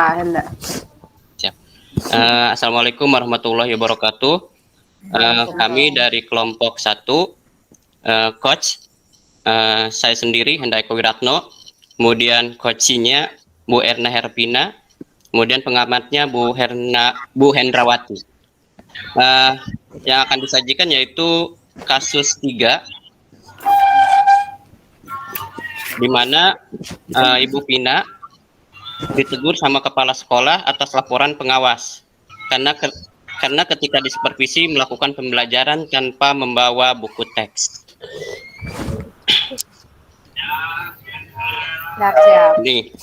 Anda. Siap. Assalamualaikum warahmatullahi wabarakatuh. Kami dari kelompok 1, coach, saya sendiri Hendayko Wiratno, kemudian coachnya Bu Erna Herpina, kemudian pengamatnya Bu Hendrawati. Yang akan disajikan yaitu kasus 3, di mana Ibu Pina ditegur sama kepala sekolah atas laporan pengawas karena ketika disupervisi melakukan pembelajaran tanpa membawa buku teks. Siap. Nih,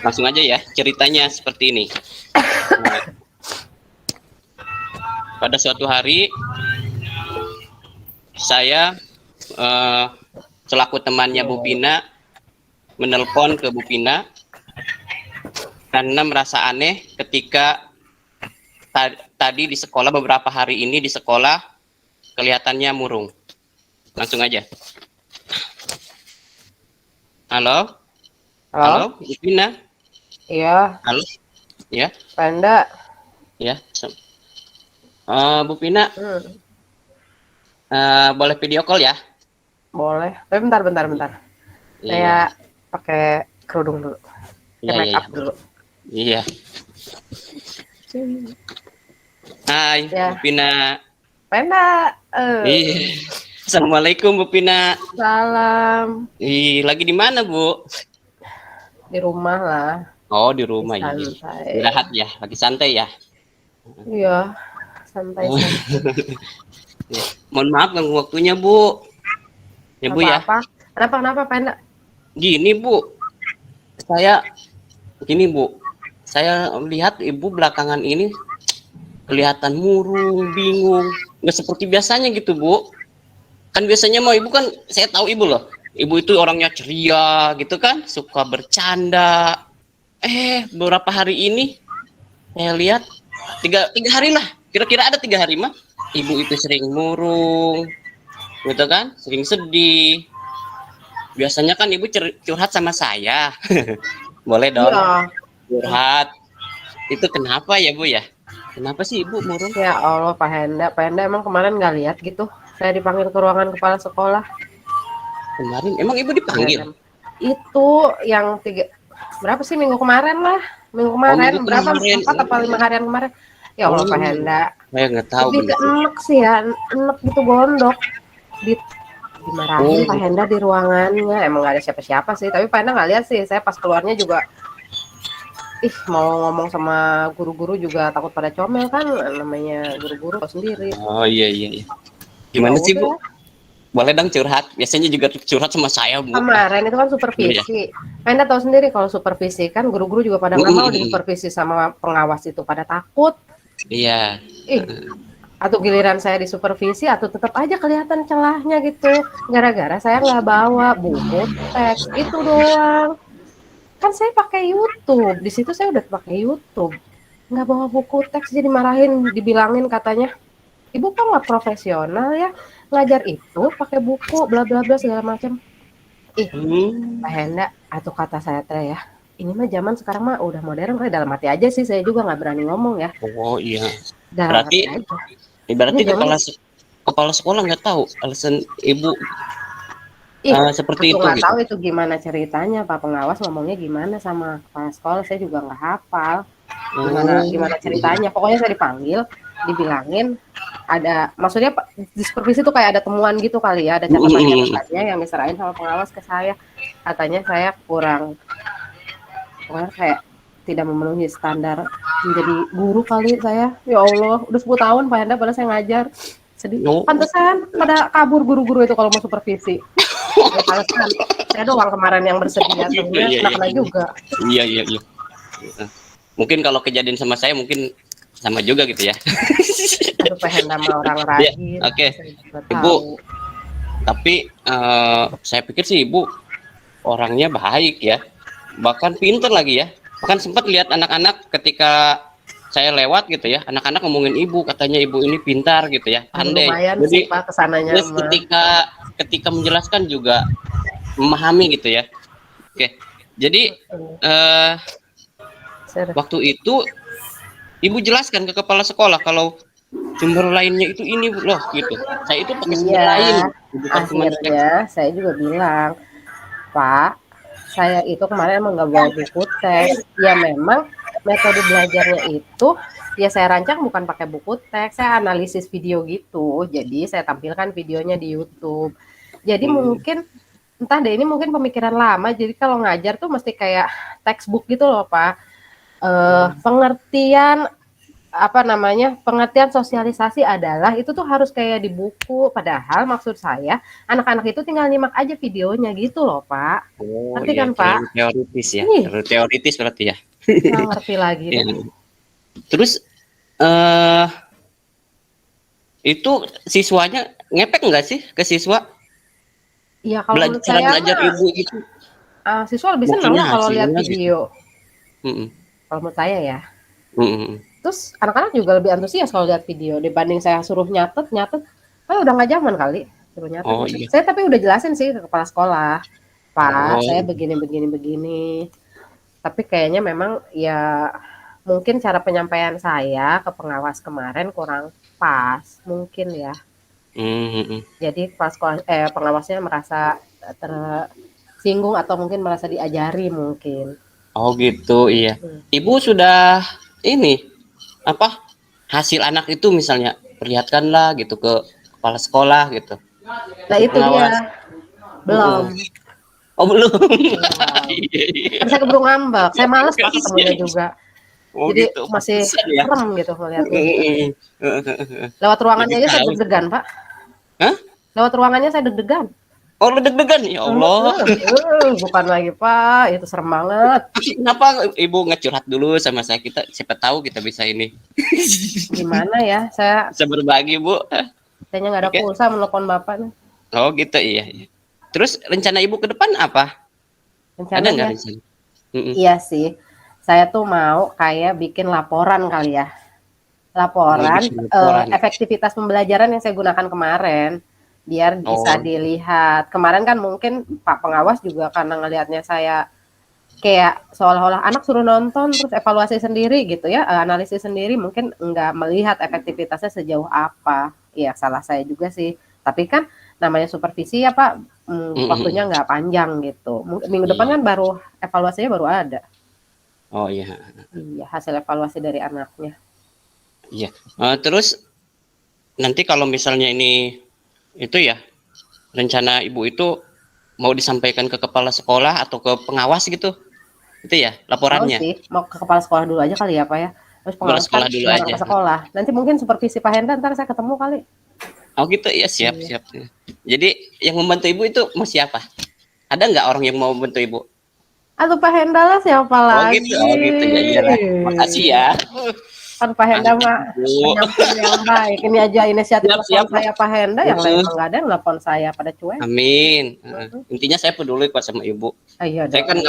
langsung aja ya, ceritanya seperti ini. Nah, pada suatu hari saya selaku temannya Bu Pina menelpon ke Bu Pina karena merasa aneh ketika tadi di sekolah, beberapa hari ini di sekolah kelihatannya murung. Langsung aja. Halo? Halo, Bu Pina? Iya. Halo? Ya? Panda. Ya. Bu Pina, boleh video call ya? Boleh. Tapi bentar. Saya pakai kerudung dulu. Make up dulu. Iya. Hai, Ya. Bu Pina. Panda. Iya. Assalamualaikum Bu Pina. Salam. Lagi di mana Bu? Di rumah lah. Oh, di rumah ya. Santai. Istirahat ya, lagi santai ya. Iya, santai. Ya. Mohon maaf ganggu waktunya Bu. Ya Bu ya. Kenapa Panda? Gini Bu, saya lihat Ibu belakangan ini kelihatan murung, bingung, nggak seperti biasanya gitu Bu. Kan biasanya mau Ibu kan, saya tahu Ibu loh. Ibu itu orangnya ceria gitu kan, suka bercanda. Beberapa hari ini saya lihat tiga hari lah, kira-kira ada 3 hari mah. Ibu itu sering murung, gitu kan, sering sedih. Biasanya kan Ibu curhat sama saya. Boleh dong. Iya. Curhat. Itu kenapa ya Bu ya? Kenapa sih Ibu murung? Ya Allah, Pak Henda emang kemarin nggak lihat gitu. Saya dipanggil ke ruangan kepala sekolah. Kemarin emang Ibu dipanggil? Itu yang berapa sih minggu kemarin lah. Minggu kemarin berapa? 4 atau 5 harian kemarin. Ya Allah, Pak Henda. Saya nggak tahu. Lebih ke enek sih ya, enek gitu gondok. Dimarahin Pak Henda di ruangannya. Emang nggak ada siapa-siapa sih. Tapi Pak Henda nggak lihat sih. Saya pas keluarnya juga mau ngomong sama guru-guru juga takut pada comel kan, namanya guru-guru sendiri. Oh iya. Gimana sih Bu? Boleh dong curhat. Biasanya juga curhat sama saya Bu. Kemarin itu kan supervisi. Anda tahu sendiri kalau supervisi kan guru-guru juga pada nggak mau disupervisi sama pengawas itu, pada takut. Iya. Atau giliran saya disupervisi atau tetap aja kelihatan celahnya gitu. Gara-gara saya nggak bawa buku teks itu doang. Kan saya pakai YouTube, di situ saya udah pakai YouTube, nggak bawa buku teks jadi marahin, dibilangin katanya, Ibu kok nggak profesional ya ngajar itu pakai buku bla bla bla segala macam. Pak Henda, atau kata saya teh ya, ini mah zaman sekarang mah udah modern, dalam hati aja sih, saya juga nggak berani ngomong ya. Oh iya. Dalam berarti kepala sekolah nggak tahu alasan Ibu seperti itu nggak gitu. Tahu itu gimana ceritanya, Pak Pengawas ngomongnya gimana sama kepala sekolah, saya juga nggak hafal gimana ceritanya. Pokoknya saya dipanggil, dibilangin ada, maksudnya di supervisi itu kayak ada temuan gitu kali ya, ada catatan-catatannya yang diserahin sama pengawas ke saya. Katanya saya pokoknya kayak tidak memenuhi standar menjadi guru kali saya. Ya Allah, udah 10 tahun Pak Henda padahal saya ngajar. Sedih. Pantesan pada kabur guru-guru itu kalau mau supervisi. Saya doang kemarin yang bersedia, kena juga. Iya. Mungkin kalau kejadian sama saya mungkin sama juga gitu ya. Aduh, pengen nama orang rajin. Oke. Ibu, tapi saya pikir sih Ibu orangnya baik ya, bahkan pinter lagi ya. Bahkan sempat lihat anak-anak ketika saya lewat gitu ya, anak-anak ngomongin Ibu, katanya Ibu ini pintar gitu ya, pandai. Lumayan jadi sih Pak kesananya. Terus ketika menjelaskan juga memahami gitu ya. Oke, jadi Waktu itu ibu jelaskan ke kepala sekolah kalau sumber lainnya itu ini loh gitu. Saya itu pakai sumber Iya, lain, bukan cuma teks. akhirnya saya juga bilang, Pak, saya itu kemarin emang nggak bawa buku teks. Ya memang metode belajarnya itu ya saya rancang bukan pakai buku teks, saya analisis video gitu. Jadi saya tampilkan videonya di YouTube. Jadi mungkin entah deh ini mungkin pemikiran lama. Jadi kalau ngajar tuh mesti kayak textbook gitu loh, Pak. Pengertian apa namanya, pengertian sosialisasi adalah itu tuh harus kayak di buku, padahal maksud saya anak-anak itu tinggal nyimak aja videonya gitu loh, Pak. Oh Ngerti iya, kan, Pak? terlalu teoritis ya. Ih, Terlalu teoritis berarti ya. nggak ngerti lagi Iya. deh. Terus eh itu siswanya ngepek nggak sih ke siswa? Iya, kalau menurut Cara saya belajar mah ibu gitu. siswa lebih senang Maksudnya lah kalau lihat hasilnya gitu. video. Mm-mm. Kalau menurut saya ya. Mm-mm. Terus anak-anak juga lebih antusias kalau lihat video dibanding saya suruh nyatet, nyatet. Kan udah nggak zaman kali suruh nyatet, Oh nyatet. iya. Saya tapi udah jelasin sih ke kepala sekolah. Pak, Oh. saya begini begini begini. Tapi kayaknya memang ya mungkin cara penyampaian saya ke pengawas kemarin kurang pas mungkin ya. Mm-mm. Jadi pas pengawasnya merasa tersinggung atau mungkin merasa diajari mungkin. Oh gitu, iya. Hmm. Ibu sudah ini apa hasil anak itu misalnya perlihatkanlah gitu ke kepala sekolah gitu, Nah ke itu dia pengawas. belum. Mm-mm. Oh belum. Belum. Iya, iya. Kan saya keburu ngambek. Saya males Pak ketemunya Kasihan. juga. Oh Jadi gitu, masih pantesan ya. serem gitu ngelihatnya. Mm-mm. Lewat Jadi ruangannya aja saya tahu. deg-degan, Pak. Hah? Lewat ruangannya saya deg-degan. Oh lu deg-degan ya Allah. Bukan lagi Pak, itu serem banget. Kenapa ibu ngecurhat dulu sama saya, kita siapa tahu kita bisa ini. Gimana ya, saya Bisa berbagi bu. kayaknya nggak ada Oke. pulsa menelpon Bapak nih. Oh gitu, iya, iya. Terus rencana ibu ke depan apa? Ada nggak Rencananya, rencana? Mm-mm. iya sih. Saya tuh mau kayak bikin laporan kali ya. Mau Laporan bikin laporan. efektivitas pembelajaran yang saya gunakan kemarin. Biar bisa Oh. dilihat. Kemarin kan mungkin Pak Pengawas juga karena ngelihatnya saya kayak seolah-olah anak suruh nonton terus evaluasi sendiri gitu ya, analisis sendiri mungkin nggak melihat efektivitasnya sejauh apa. Iya salah saya juga sih. Tapi kan namanya supervisi ya Pak, waktunya nggak panjang gitu. Minggu depan Iya. kan baru evaluasinya baru ada. Oh iya. Iya hasil evaluasi dari anaknya. Iya. Terus nanti kalau misalnya ini itu ya rencana ibu itu mau disampaikan ke kepala sekolah atau ke pengawas gitu, itu ya Mau laporannya. sih, mau ke kepala sekolah dulu aja kali ya Pak ya. Terus Kepala pengawas kan sekolah dulu bareng aja. ke sekolah. Nanti mungkin supervisi Pak Hendra ntar saya ketemu kali. Oh gitu ya, siap Iya. siap. Jadi yang membantu ibu itu mau siapa? Ada nggak orang yang mau membantu ibu? Atau Pak Hendra lah siapa lagi? Oh gitu ya, iyalah. Makasih ya. Kan Pak Henda Makasih, mah Bu. penyamping yang baik. Ini aja inisiatif Siap telepon siap. saya Pak Henda, yang lain mah nggak ada yang telepon saya pada cuek. Amin. Intinya saya peduli kok sama ibu. Ah, iya Saya kan dong.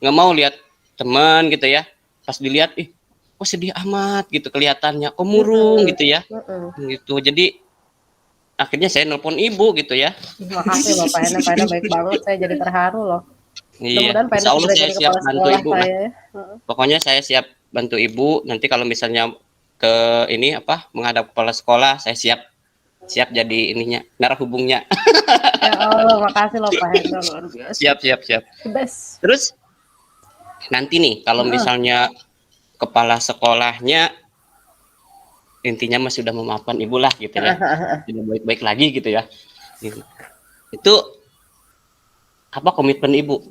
nggak mau lihat teman gitu ya. Pas dilihat, kok sedih amat gitu kelihatannya, kok murung gitu ya. Gitu. Jadi akhirnya saya nelpon ibu gitu ya. Makasih loh Pak Henda baik banget. Saya jadi terharu loh. Iya. Mudah-mudahan Pak Henda Insya Allah segera saya jadi siap kepala bantu sekolah ibu lah. saya ya. Pokoknya saya siap bantu ibu. Nanti kalau misalnya ke ini apa menghadap kepala sekolah, saya siap jadi ininya, narah hubungnya. Ya Allah, makasih loh Pak Henda luar biasa. Siap. The best. Terus nanti nih kalau misalnya kepala sekolahnya intinya mas sudah memaafkan ibu lah gitu ya, sudah baik-baik lagi gitu ya. Gitu. Itu apa komitmen ibu?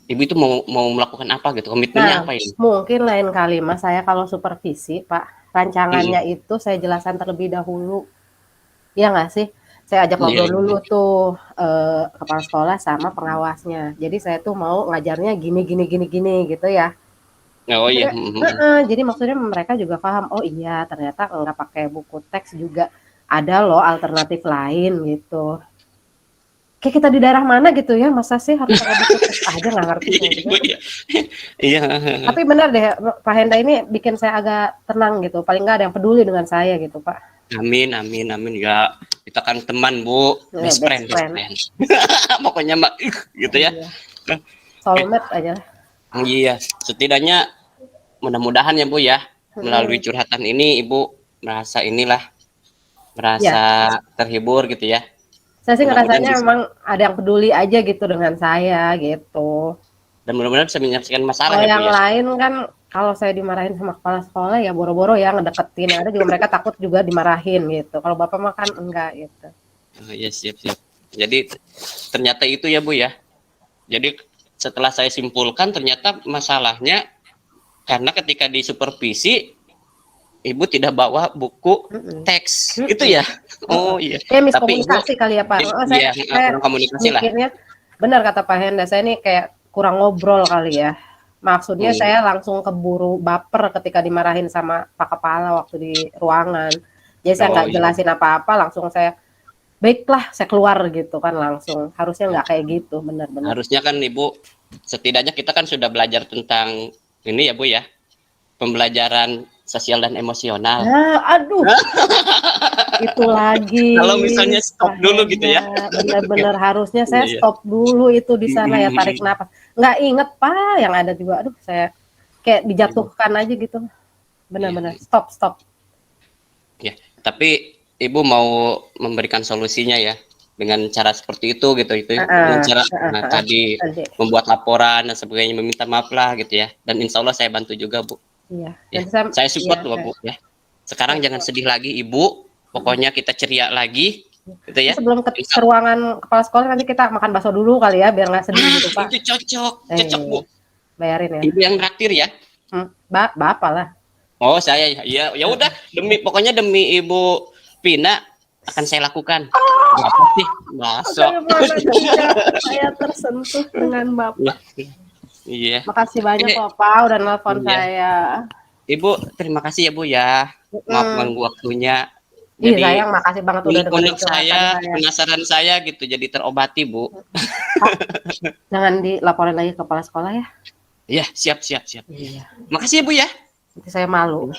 Ibu itu mau melakukan apa gitu? Komitmennya apa ini? Mungkin lain kali Mas saya kalau supervisi Pak, rancangannya itu saya jelaskan terlebih dahulu. Iya nggak sih? Saya ajak ngobrol dulu tuh kepala sekolah sama pengawasnya. Jadi saya tuh mau ngajarnya gini gitu ya. Oh iya. Jadi maksudnya mereka juga paham, oh iya ternyata nggak pakai buku teks juga ada loh alternatif lain gitu. Kayak kita di daerah mana gitu ya, masa sih harus pakai buku teks aja nggak ngerti saya juga. Iya. Tapi benar deh Pak Henda ini bikin saya agak tenang gitu. Paling nggak ada yang peduli dengan saya gitu Pak. Amin ya, kita kan teman Bu, best friend. Pokoknya mbak gitu ya. Soulmate aja lah. Iya, setidaknya mudah-mudahan ya Bu ya, melalui Mm-mm. curhatan ini Ibu merasa inilah, Iya, merasa terhibur gitu ya. saya sih Mudah-mudahan ngerasanya bisa, memang ada yang peduli aja gitu dengan saya gitu. dan mudah-mudahan bisa menyelesaikan masalah Kalau ya Bu yang ya. lain kan kalau saya dimarahin sama kepala sekolah ya boro-boro ya ngedeketin, ada juga mereka takut juga dimarahin gitu. Kalau Bapak mah kan enggak gitu. Oh, iya siap siap. Jadi ternyata itu ya Bu ya. Jadi setelah saya simpulkan ternyata masalahnya karena ketika di supervisi Ibu tidak bawa buku Mhm, teks gitu mhm, ya. heeh. Oh iya. Kayak Tapi Ibu miskomunikasi kali ya, Pak, heeh, iya saya kurang komunikasi lah. mikirnya benar kata Pak Henda, saya nih kayak kurang ngobrol kali ya. Maksudnya Hmm. saya langsung keburu baper ketika dimarahin sama Pak Kepala waktu di ruangan. Jadi saya Oh nggak iya. jelasin apa-apa, langsung saya, "Baiklah," saya keluar gitu kan langsung. Harusnya nggak kayak gitu, benar benar. Harusnya kan Ibu setidaknya kita kan sudah belajar tentang ini ya Bu ya, pembelajaran sosial dan emosional. Nah, aduh, itu lagi, Kalau misalnya Pak stop dulu gitu ya. Henda, benar-benar harusnya saya Iya. stop dulu itu di sana ya, tarik Mm, napas. Nggak inget, Pak, yang ada juga, aduh saya kayak Ibu. dijatuhkan aja gitu. Iya, Benar-benar, iya. stop stop. Ya, tapi Ibu mau memberikan solusinya ya dengan cara seperti itu gitu itu dengan Heeh, cara heeh heeh, tadi nanti. membuat laporan dan sebagainya meminta maaf lah gitu ya dan insya Allah saya bantu juga Bu Iya, ya nanti saya saya iya, support loh Bu ya sekarang jangan saya sedih lagi Ibu mhm. pokoknya kita ceria lagi gitu Nah, ya sebelum ke insya ruangan kepala sekolah nanti kita makan bakso dulu kali ya, biar nggak sedih gitu, Pak. itu cocok cocok Bu Iya, bayarin ya. Ibu yang traktir ya Bapak lah. oh saya ya ya udah Heeh. demi pokoknya demi Ibu Pina akan saya lakukan apa sih masuk Bagaimana jika saya tersentuh dengan Bapak? Iya. Makasih banyak Eh, loh Pak udah nelpon iya. saya. Ibu, terima kasih ya Bu ya. Maaf Mhm. mengganggu waktunya. Ih, Jadi sayang makasih banget udah dengerin unek curhatan saya, saya. penasaran saya gitu jadi terobati Bu. Pak, jangan dilaporin lagi ke kepala sekolah ya. Iya, siap siap siap. Iya, Makasih ya Bu ya. nanti saya malu.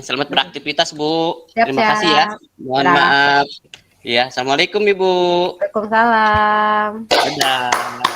Selamat beraktivitas Bu. Terima kasih ya. Siap-siap. Mohon Dah. maaf. Ya, assalamualaikum Ibu. Waalaikumsalam. Dadah.